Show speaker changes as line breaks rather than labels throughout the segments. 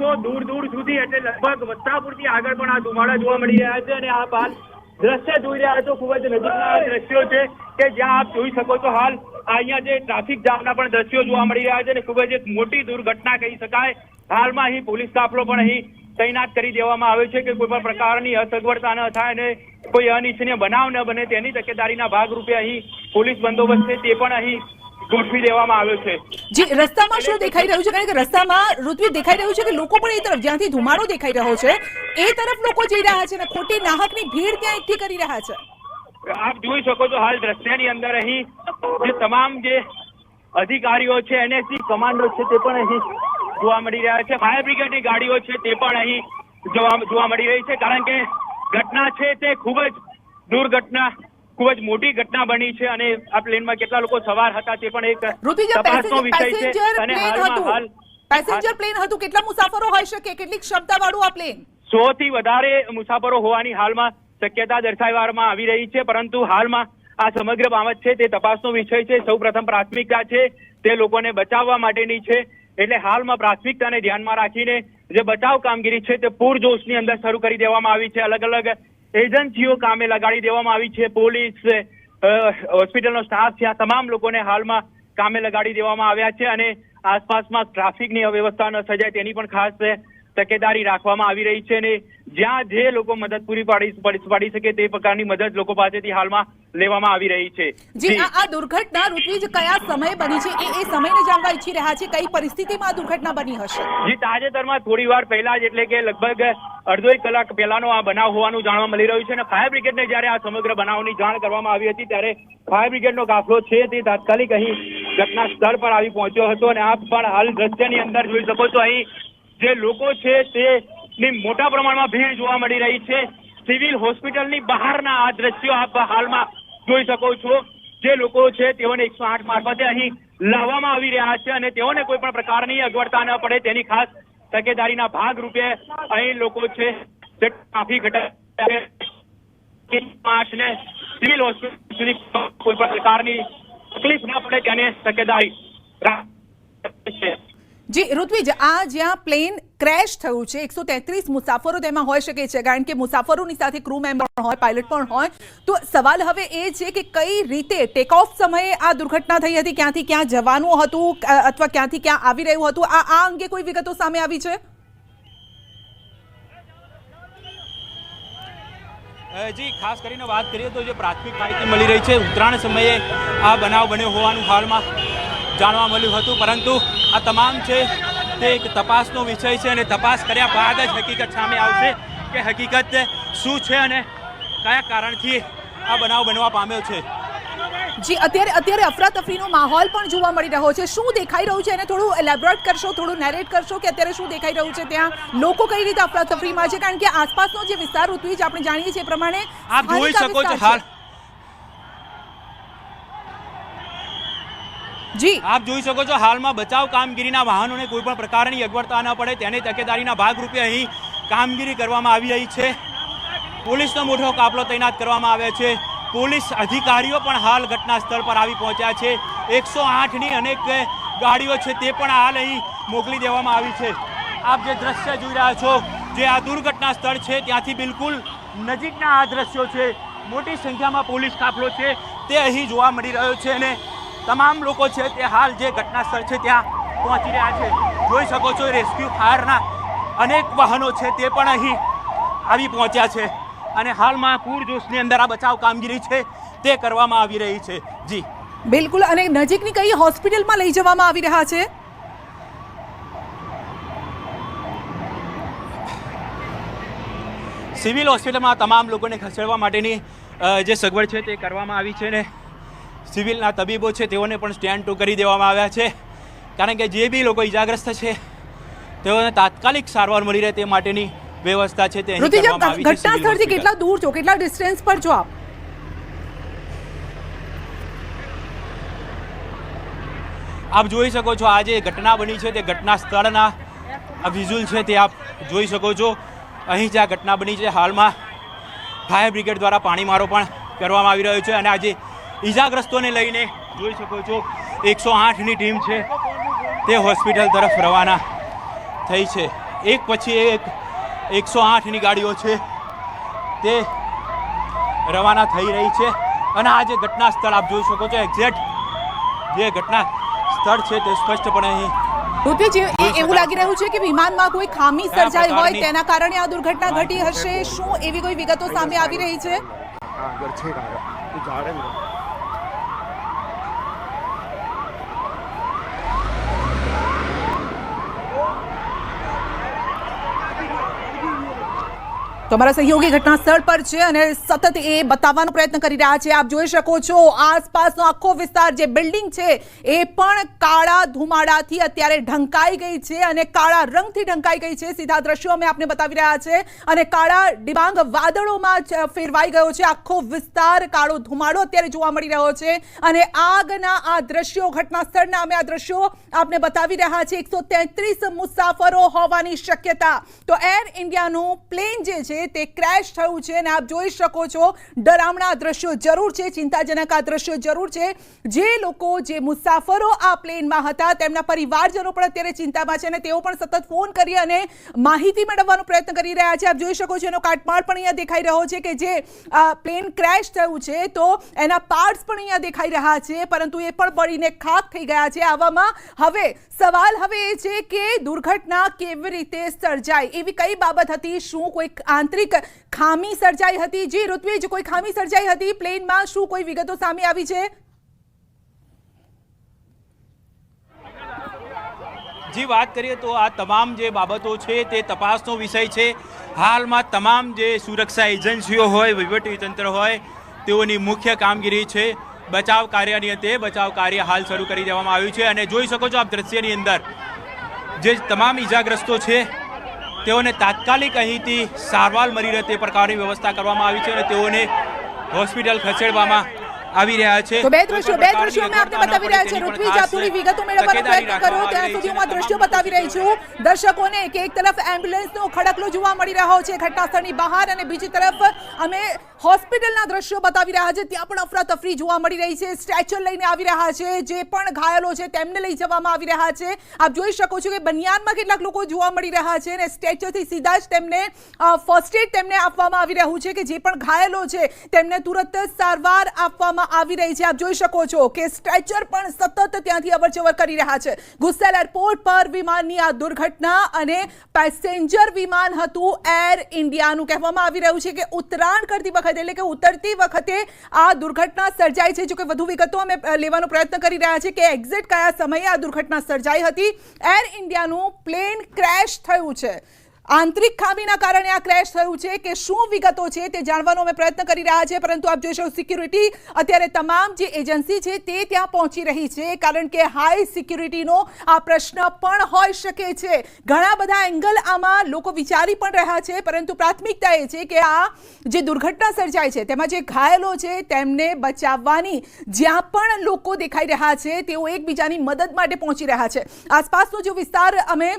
છો દૂર દૂર સુધી, એટલે લગભગ વસ્ત્રાપુરથી આગળ પણ આ ધુમાડા જોવા મળી રહ્યા છે। અને આપ હાલ દ્રશ્ય જોઈ રહ્યા છો, ખૂબ જ નજીકના દ્રશ્યો છે કે જ્યાં આપ જોઈ શકો છો હાલ અહીંયા જે ટ્રાફિક જામના પણ દ્રશ્યો જોવા મળી રહ્યા છે અને ખૂબ જ એક મોટી દુર્ઘટના કહી શકાય। હાલમાં અહીં પોલીસ કાફલો પણ અહીં તૈનાત કરી દેવામાં આવ્યો છે કે કોઈ પણ પ્રકારની અસગવડતા ન થાય અને કોઈ અનિચ્છનીય બનાવ ન બને તેની તકેદારીના ભાગરૂપે અહીં પોલીસ બંદોબસ્ત છે તે પણ અહીં ગોઠવી દેવામાં આવ્યો છે।
જી, રસ્તામાં શું દેખાઈ રહ્યું છે? કારણ કે રસ્તામાં ઋત્વી દેખાઈ રહ્યું છે કે લોકો પણ એ તરફ, જ્યાંથી ધુમાડો દેખાઈ રહ્યો છે એ તરફ લોકો જઈ રહ્યા છે અને ખોટી નાહકની ભીડ ત્યાં એકઠી કરી રહ્યા છે।
આપ જોઈ શકો છો હાલ દ્રશ્યની અંદર અહીં જે તમામ જે અધિકારીઓ છે, એનએસજી કમાન્ડો છે તે પણ અહીં જોવા મળી રહ્યા છે। ફાયર બ્રિગેડની ગાડીઓ છે તે પણ અહીં જોવા મળી રહી છે, કારણ કે ઘટના છે તે ખૂબ જ દુર્ઘટના, ખૂબ જ મોટી ઘટના બની છે અને આ પ્લેનમાં કેટલા લોકો સવાર હતા તે પણ એક તપાસનો વિષય છે। અને હાલમાં
પેસેન્જર પ્લેન હતું, કેટલા મુસાફરો હોઈ શકે, કેટલી ક્ષમતા વાળું આ પ્લેન?
100 થી વધારે મુસાફરો હોવાની હાલમાં શક્યતા દર્શાવવામાં આવી રહી છે, પરંતુ હાલમાં આ સમગ્ર બાબત છે તે તપાસનો વિષય છે। સૌપ્રથમ પ્રાથમિકતા છે તે લોકોને બચાવવા માટેની છે, એટલે હાલમાં પ્રાથમિકતાને ધ્યાનમાં રાખીને જે બચાવ કામગીરી છે તે પૂરજોશની અંદર શરૂ કરી દેવામાં આવી છે। અલગ અલગ એજન્સીઓ કામે લગાડી દેવામાં આવી છે, પોલીસ, હોસ્પિટલનો સ્ટાફ છે, આ તમામ લોકોને હાલમાં કામે લગાડી દેવામાં આવ્યા છે અને આસપાસમાં ટ્રાફિકની અવ્યવસ્થા ન સર્જાય તેની પણ ખાસ તકેદારી રાખવામાં આવી રહી છે અને જ્યાં જે લોકો મદદ પૂરી પાડી શકે તે પ્રકારની મદદ લોકો પાસેથી હાલમાં લેવામાં આવી રહી છે।
જી, આ દુર્ઘટના ઋત્વિજ કયા સમયે બની છે એ સમયને જાણવા ઈચ્છી રહ્યા છે, કઈ પરિસ્થિતિમાં આ દુર્ઘટના બની હશે?
જી, તાજેતરમાં થોડી વાર પહેલા જ, એટલે કે લગભગ અડધો એક કલાક પહેલાનો આ બનાવ હોવાનું જાણવા મળી રહ્યું છે અને ફાયર બ્રિગેડને જ્યારે આ સમગ્ર બનાવની જાણ કરવામાં આવી હતી ત્યારે ફાયર બ્રિગેડનો કાફલો છે તે તાત્કાલિક અહીં ઘટના સ્થળ પર આવી પહોંચ્યો હતો અને આપ પણ હાલ દ્રશ્યની અંદર જોઈ શકો છો અહીં જે લોકો છે તેની મોટા પ્રમાણમાં ભીડ જોવા મળી રહી છે। સિવિલ હોસ્પિટલની બહારના આ દ્રશ્યો આપ હાલમાં જોઈ શકો છો, જે લોકો છે તેઓને 108 મારફતે અહીં લાવવામાં આવી રહ્યા છે અને તેઓને કોઈ પણ પ્રકારની અગવડતા ન પડે તેની ખાસ તકેદારીના ભાગરૂપે અહીં લોકો છે તે ટ્રાફિક ઘટાડને સિવિલ હોસ્પિટલ સુધી કોઈ પણ પ્રકારની તકલીફ ન પડે તેની તકેદારી છે।
જી ઋત્વિજ, આ જ્યાં પ્લેન ક્રેશ થયું છે 133 મુસાફરો તેમાં હોઈ શકે છે, કારણ કે મુસાફરોની સાથે ક્રૂ મેમ્બર પણ હોય, પાયલટ પણ હોય, તો સવાલ હવે એ છે કે કઈ રીતે ટેક ઓફ સમયે આ દુર્ઘટના થઈ હતી, ક્યાંથી ક્યાં જવાનું હતું અથવા ક્યાંથી ક્યાં આવી રહ્યું હતું, આ અંગે કોઈ વિગતો સામે આવી છે?
જી, ખાસ કરીને વાત કરીએ તો જે પ્રાથમિક માહિતી મળી રહી છે, ઉત્તરાયણ સમયે આ બનાવ બન્યો હોવાનું હાલમાં જાણવા મળ્યું હતું, પરંતુ આ તમામ છે તે એક તપાસનો વિષય છે અને તપાસ કર્યા બાદ જ હકીકત સામે આવશે કે હકીકત શું છે અને કયા કારણથી આ બનાવ બનવા પામ્યો છે।
જી, અત્યારે અફરાતફરીનો માહોલ પણ જોવા મળી રહ્યો છે, શું દેખાઈ રહ્યું છે એને થોડું એલેબોરેટ કરશો, થોડું નેરેટ કરશો કે અત્યારે શું દેખાઈ રહ્યું છે, ત્યાં લોકો કઈ રીતે અફરાતફરીમાં છે? કારણ કે આસપાસનો જે વિસ્તાર ઋત્વિજ આપણે જાણીએ છીએ પ્રમાણે
આપ જોઈ શકો છો હાલ,
જી
આપ જોઈ શકો છો હાલમાં બચાવ કામગીરીના વાહનોને કોઈ પણ પ્રકારની અગવડતા ન પડે તેની તકેદારીના ભાગરૂપે અહીં કામગીરી કરવામાં આવી રહી છે। પોલીસનો મોટો કાફલો તૈનાત કરવામાં આવ્યો છે, પોલીસ અધિકારીઓ પણ હાલ ઘટના સ્થળ પર આવી પહોંચ્યા છે, 108ની અનેક ગાડીઓ છે તે પણ હાલ અહીં મોકલી દેવામાં આવી છે। આપ જે દ્રશ્ય જોઈ રહ્યા છો, જે આ દુર્ઘટના સ્થળ છે ત્યાંથી બિલકુલ નજીકના આ દ્રશ્યો છે, મોટી સંખ્યામાં પોલીસ કાફલો છે તે અહીં જોવા મળી રહ્યો છે અને તમામ લોકો છે તે હાલ જે ઘટના સ્થળ છે ત્યાં પહોંચી રહ્યા છે। જોઈ શકો છો રેસ્ક્યુ ફાયરના અનેક વાહનો છે તે પણ અહીં આવી પહોંચ્યા છે અને હાલમાં પૂરજોશની અંદર આ બચાવ કામગીરી છે તે કરવામાં આવી રહી છે। જી
બિલકુલ, અને નજીકની કઈ હોસ્પિટલમાં લઈ જવામાં આવી રહ્યા છે?
સિવિલ હોસ્પિટલમાં તમામ લોકોને ખસેડવા માટેની જે સગવડ છે તે કરવામાં આવી છે ને સિવિલના તબીબો છે તેઓને પણ સ્ટેન્ડ ટુ કરી દેવામાં આવ્યા છે, કારણ કે જે બી લોકો ઇજાગ્રસ્ત છે તેઓને તાત્કાલિક સારવાર મળી રહે તે માટેની વ્યવસ્થા છે તે અહીં કરવામાં આવી છે।
ઘટના સ્થળથી કેટલા દૂર છો, કેટલા ડિસ્ટન્સ પર છો આપ?
આપ જોઈ શકો છો આ જે ઘટના બની છે તે ઘટના સ્થળના આ વિઝ્યુઅલ છે તે આપ જોઈ શકો છો। અહીં જે આ ઘટના બની છે હાલમાં ફાયર બ્રિગેડ દ્વારા પાણીમારો પણ કરવામાં આવી રહ્યો છે અને આજે ઈજાગ્રસ્તોને લઈને જોઈ શકો છો 108ની ટીમ છે તે હોસ્પિટલ તરફ રવાના થઈ છે। એક પછી એક 108ની ગાડીઓ છે તે રવાના થઈ રહી છે અને આ જે ઘટના સ્થળ આપ જોઈ શકો છો, એક્ઝેક્ટ જે ઘટના સ્થળ છે તે સ્પષ્ટપણે અહીં
ઋત્વિજ, એવું લાગી રહ્યું છે કે વિમાનમાં કોઈ ખામી સર્જાઈ હોય તેના કારણે આ દુર્ઘટના ઘટી હશે. શું એવી કોઈ વિગતો સામે આવી રહી છે? તમારા સહયોગી ઘટના સ્થળ પર છે અને સતત એ બતાવવાનો પ્રયત્ન કરી રહ્યા છે. આપ જોઈ શકો છો આસપાસનો આખો વિસ્તાર, જે બિલ્ડિંગ છે એ પણ કાળા ધુમાડાથી અત્યારે ઢંકાઈ ગઈ છે અને કાળા રંગથી ઢંકાઈ ગઈ છે. સીધા દ્રશ્યો અમે આપને બતાવી રહ્યા છે અને કાળા ડિબાંગ વાદળોમાં ફેરવાઈ ગયો છે આખો વિસ્તાર. કાળો ધુમાડો અત્યારે જોવા મળી રહ્યો છે અને આગના આ દ્રશ્યો, ઘટના સ્થળના અમે આ દ્રશ્યો આપને બતાવી રહ્યા છે. 133 મુસાફરો હોવાની શક્યતા. તો એર ઇન્ડિયાનું પ્લેન જે છે તે ક્રેશ થયું છે અને આપ જોઈ શકો છો ડરામણા દ્રશ્યો જરૂર છે, ચિંતાજનક આ દ્રશ્યો જરૂર છે. જે લોકો, જે મુસાફરો આ પ્લેનમાં હતા તેમના પરિવારજનો પણ અત્યારે ચિંતામાં છે અને તેઓ પણ સતત ફોન કરી અને માહિતી મેળવવાનો પ્રયત્ન કરી રહ્યા છે. આપ જોઈ શકો છો એનો કાટમાળ પણ અહીંયા દેખાઈ રહ્યો છે કે જે પ્લેન ક્રેશ થયું છે તો એના પાર્ટ્સ પણ અહીંયા દેખાઈ રહ્યા છે, પરંતુ એ પણ બળીને ખાખ થઈ ગયા છે. આવામાં હવે સવાલ એ છે કે દુર્ઘટના કેવી રીતે સર્જાઈ, એવી કઈ બાબત હતી? શું કોઈ આંતરિક ખામી સર્જાઈ હતી? જી ઋત્વિજ, કોઈ ખામી સર્જાઈ હતી પ્લેનમાં? શું કોઈ વિગતો સામે આવી છે?
જી, વાત કરીએ તો આ તમામ જે બાબતો છે તે તપાસનો વિષય છે. હાલમાં તમામ જે સુરક્ષા એજન્સીઓ હોય, વહીવટીતંત્ર હોય, તેઓની મુખ્ય કામગીરી છે બચાવ કાર્યની. તે બચાવ કાર્ય હાલ શરૂ કરી દેવામાં આવ્યું છે અને જોઈ શકો છો આપ દ્રશ્યની અંદર જે તમામ ઈજાગ્રસ્તો છે તેઓને તાત્કાલિક અહીંથી સારવાર મળી રહે તે પ્રકારની વ્યવસ્થા કરવામાં આવી છે અને તેઓને હોસ્પિટલ ખસેડવામાં આવી રહ્યા છે.
તો બે દ્રશ્યો અમે આપને બતાવી રહ્યા છે. ઋત્વિજ, આપ થોડી વિગતો મેળવવાનો પ્રયત્ન કરો. ત્યાં સુધી હું આ દ્રશ્યો બતાવી રહી છું દર્શકોને કે એક તરફ એમ્બ્યુલન્સનો ખડકલો જોવા મળી રહ્યો છે ઘટના સ્થળની બહાર અને બીજી તરફ અમે હોસ્પિટલના દ્રશ્યો બતાવી રહ્યા છે. ત્યાં પણ અફરાતફરી જોવા મળી રહી છે. સ્ટ્રેચર લઈને આવી રહ્યા છે, જે પણ ઘાયલો છે તેમને લઈ જવામાં આવી રહ્યા છે. આપ જોઈ શકો છો કે બનિયાનમાં કેટલાક લોકો જોવા મળી રહ્યા છે અને સ્ટ્રેચરથી સીધા જ તેમને ફર્સ્ટ એડ તેમને આપવામાં આવી રહ્યું છે કે જે પણ ઘાયલો છે તેમને તુરંત સારવાર આપવામાં આવી રહી છે. આપ જોઈ શકો છો કે સ્ટ્રેચર પણ સતત ત્યાંથી અવરજવર કરી રહ્યા છે. ગુસ્સેલ એરપોર્ટ પર વિમાનની આ દુર્ઘટના અને પેસેન્જર વિમાન હતું એર ઇન્ડિયાનું. કહેવામાં આવી રહ્યું છે કે ઉતરાણ કરતી વખતે, એટલે કે ઉતરતી વખતે આ દુર્ઘટના સર્જાઈ છે. જો કે વધુ વિગતો અમે લેવાનો પ્રયત્ન કરી રહ્યા છીએ કે એક્ઝેક્ટ કયા સમયે આ દુર્ઘટના સર્જાઈ હતી. એર ઇન્ડિયાનું પ્લેન ક્રેશ થયું છે. આંતરિક ખામીના કારણે આ ક્રેશ થયું છે કે શું વિગતો છે તે જાણવાનો અમે પ્રયત્ન કરી રહ્યા છે. પરંતુ આપ જોઈ શકો સિક્યુરિટી અત્યારે તમામ જે એજન્સી છે તે ત્યાં પહોંચી રહી છે, કારણ કે હાઈ સિક્યુરિટીનો આ પ્રશ્ન પણ હોઈ શકે છે. ઘણા બધા એંગલ આમાં લોકો વિચારી પણ રહ્યા છે, પરંતુ પ્રાથમિકતા એ છે કે આ જે દુર્ઘટના સર્જાય છે તેમાં જે ઘાયલો છે તેમને બચાવવાની જ્યાં પણ લોકો દેખાઈ રહ્યા છે તેઓ એકબીજાની મદદ માટે પહોંચી રહ્યા છે. આસપાસનો જે વિસ્તાર અમે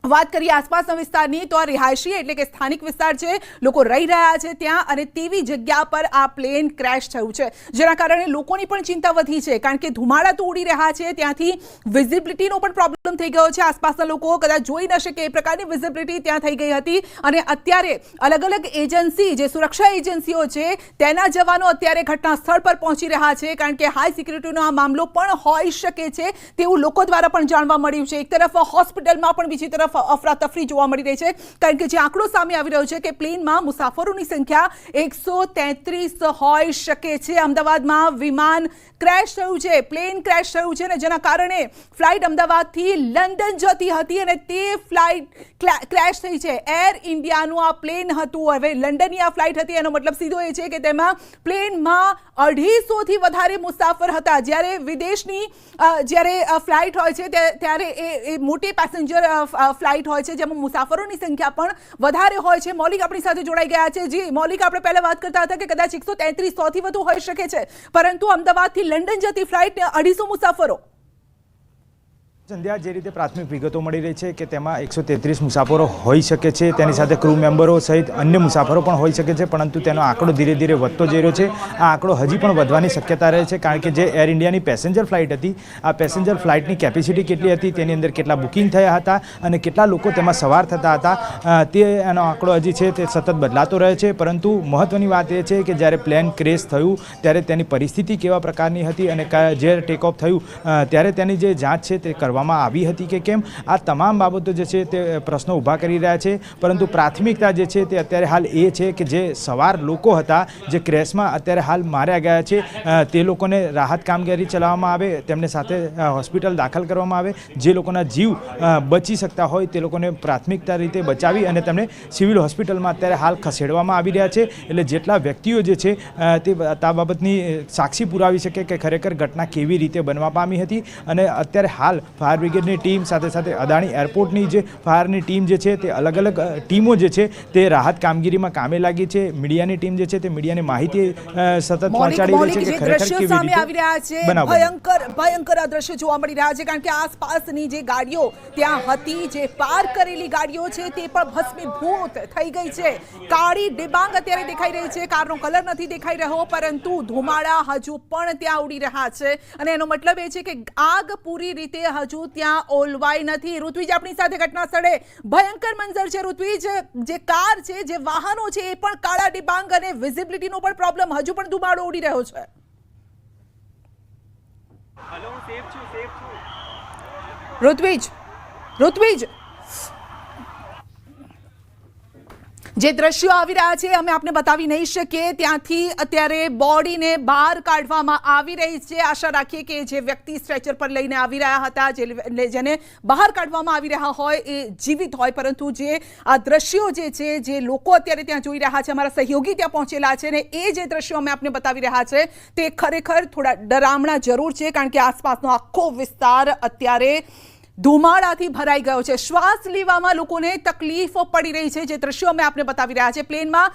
વાત કરીએ આસપાસના વિસ્તારની, તો આ રિહાયશી એટલે કે સ્થાનિક વિસ્તાર છે, લોકો રહી રહ્યા છે ત્યાં અને તેવી જગ્યા પર આ પ્લેન ક્રેશ થયું છે, જેના કારણે લોકોની પણ ચિંતા વધી છે. કારણ કે ધુમાડા તો ઉડી રહ્યા છે, ત્યાંથી વિઝિબિલિટીનો પણ પ્રોબ્લેમ થઈ ગયો છે. આસપાસના લોકો કદાચ જોઈ ન શકે એ પ્રકારની વિઝિબિલિટી ત્યાં થઈ ગઈ હતી અને અત્યારે અલગ અલગ એજન્સી, જે સુરક્ષા એજન્સીઓ છે તેના જવાનો અત્યારે ઘટના સ્થળ પર પહોંચી રહ્યા છે, કારણ કે હાઈ સિક્યુરિટીનો આ મામલો પણ હોઈ શકે છે તેવું લોકો દ્વારા પણ જાણવા મળ્યું છે. એક તરફ હોસ્પિટલમાં પણ બીજી તરફ અફરાતફરી જોવા મળી રહી છે, કારણ કે જે આંકડો સામે આવી રહ્યો છે કે પ્લેનમાં મુસાફરોની સંખ્યા 133 હોઈ શકે છે. અમદાવાદમાં વિમાન ક્રેશ થયું છે, પ્લેન ક્રેશ થયું છે અને જેના કારણે ફ્લાઇટ અમદાવાદથી લંડન જતી હતી અને તે ફ્લાઇટ ક્રેશ થઈ છે. એર ઇન્ડિયાનું આ પ્લેન હતું. હવે લંડનની આ ફ્લાઇટ હતી, એનો મતલબ સીધો એ છે કે તેમાં પ્લેનમાં 250 થી વધારે મુસાફર હતા. જ્યારે વિદેશની જ્યારે ફ્લાઇટ હોય છે ત્યારે એ મોટી પેસેન્જર ફ્લાઇટ હોય છે, જેમાં મુસાફરોની સંખ્યા પણ વધારે હોય છે. મૌલિક આપણી સાથે જોડાઈ ગયા છે. જી મૌલિક, આપણે પહેલા વાત કરતા હતા કે કદાચ 133 100 થી વધુ હોઈ શકે છે, પરંતુ અમદાવાદથી લંડન જતી ફ્લાઇટ 250 મુસાફરો.
સંધ્યા, જે રીતે પ્રાથમિક વિગતો મળી રહી છે કે તેમાં 133 મુસાફરો હોઈ શકે છે, તેની સાથે ક્રૂ મેમ્બરો સહિત અન્ય મુસાફરો પણ હોઈ શકે છે, પરંતુ તેનો આંકડો ધીરે ધીરે વધતો જઈ રહ્યો છે. આ આંકડો હજી પણ વધવાની શક્યતા રહે છે, કારણ કે જે એર ઇન્ડિયાની પેસેન્જર ફ્લાઇટ હતી, આ પેસેન્જર ફ્લાઇટની કેપેસિટી કેટલી હતી, તેની અંદર કેટલા બુકિંગ થયા હતા અને કેટલા લોકો તેમાં સવાર થતા હતા, તેનો આંકડો હજી છે તે સતત બદલાતો રહે છે. પરંતુ મહત્ત્વની વાત એ છે કે જ્યારે પ્લેન ક્રેશ થયું ત્યારે તેની પરિસ્થિતિ કેવા પ્રકારની હતી અને જે ટેક ઓફ થયું ત્યારે તેની જે જાંચ છે તે કરવામાં આવી હતી કે કેમ, આ તમામ બાબતો જે છે તે પ્રશ્નો ઊભા કરી રહ્યા છે. પરંતુ પ્રાથમિકતા જે છે તે અત્યારે હાલ એ છે કે જે સવાર લોકો હતા જે ક્રેશમાં અત્યારે હાલ માર્યા ગયા છે, તે લોકોને રાહત કામગીરી ચલાવવામાં આવે, તેમને સાથે હોસ્પિટલ દાખલ કરવામાં આવે. જે લોકોના જીવ બચી શકતા હોય તે લોકોને પ્રાથમિકતા રીતે બચાવી અને તેમને સિવિલ હોસ્પિટલમાં અત્યારે હાલ ખસેડવામાં આવી રહ્યા છે. એટલે જેટલા વ્યક્તિઓ જે છે તે આ બાબતની સાક્ષી પુરાવી શકે કે ખરેખર ઘટના કેવી રીતે બનવા પામી હતી. અને અત્યારે હાલ ફાયર બ્રિગેડની ટીમ સાથે સાથે અદાણી એરપોર્ટની જે ફાયરની ટીમ જે છે તે અલગ અલગ ટીમો જે છે તે રાહત કામગીરીમાં કામે લાગી છે. મીડિયાની ટીમ જે છે તે મીડિયાને માહિતી સતત પહોંચાડી રહી છે કે ખરેખર કેવી
સામે આવી રહ્યા છે. ભયંકર આ દ્રશ્યો જોવા મળી રહ્યા છે, કારણ કે આસપાસની જે ગાડીઓ ત્યાં હતી, જે પાર્ક કરેલી ગાડીઓ છે તે પણ ભસ્મીભૂત થઈ ગઈ છે. કાળી ડિબાંગ અત્યારે દેખાઈ રહી છે, કારનો કલર નથી દેખાઈ રહ્યો, પરંતુ ધુમાડા હજુ પણ ત્યાં ઉડી રહ્યા છે. અને એનો મતલબ એ છે કે આગ પૂરી રીતે હજુ ત્યાં ઓલવાઈ નથી. ઋત્વિજ આપણી સાથે ઘટના સ્થળે ભયંકર મંજર છે. ઋત્વિજ, જે કાર છે, જે વાહનો છે એ પણ કાળા ડિબાંગ અને વિઝિબિલિટીનો પણ પ્રોબ્લેમ, હજુ પણ ધુમાડો ઉડી રહ્યો છે. ઋત્વિજ, જે દ્રશ્યો આવી રહ્યા છે અમે આપને બતાવી નહીં શકીએ. ત્યાંથી અત્યારે બોડીને બહાર કાઢવામાં આવી રહી છે. આશા રાખીએ કે જે વ્યક્તિ સ્ટ્રેચર પર લઈને આવી રહ્યા હતા, જેને બહાર કાઢવામાં આવી રહ્યા હોય એ જીવિત હોય. પરંતુ જે આ દ્રશ્યો જે છે, જે લોકો અત્યારે ત્યાં જોઈ રહ્યા છે, અમારા સહયોગી ત્યાં પહોંચેલા છે ને એ જે દ્રશ્યો અમે આપને બતાવી રહ્યા છે તે ખરેખર થોડા ડરામણા જરૂર છે, કારણ કે આસપાસનો આખો વિસ્તાર અત્યારે ધુમાડાથી ભરાઈ ગયો છે. શ્વાસ લેવામાં લોકોને તકલીફ પડી રહી છે. જે દ્રશ્યો અમે આપને બતાવી રહ્યા છે, પ્લેનમાં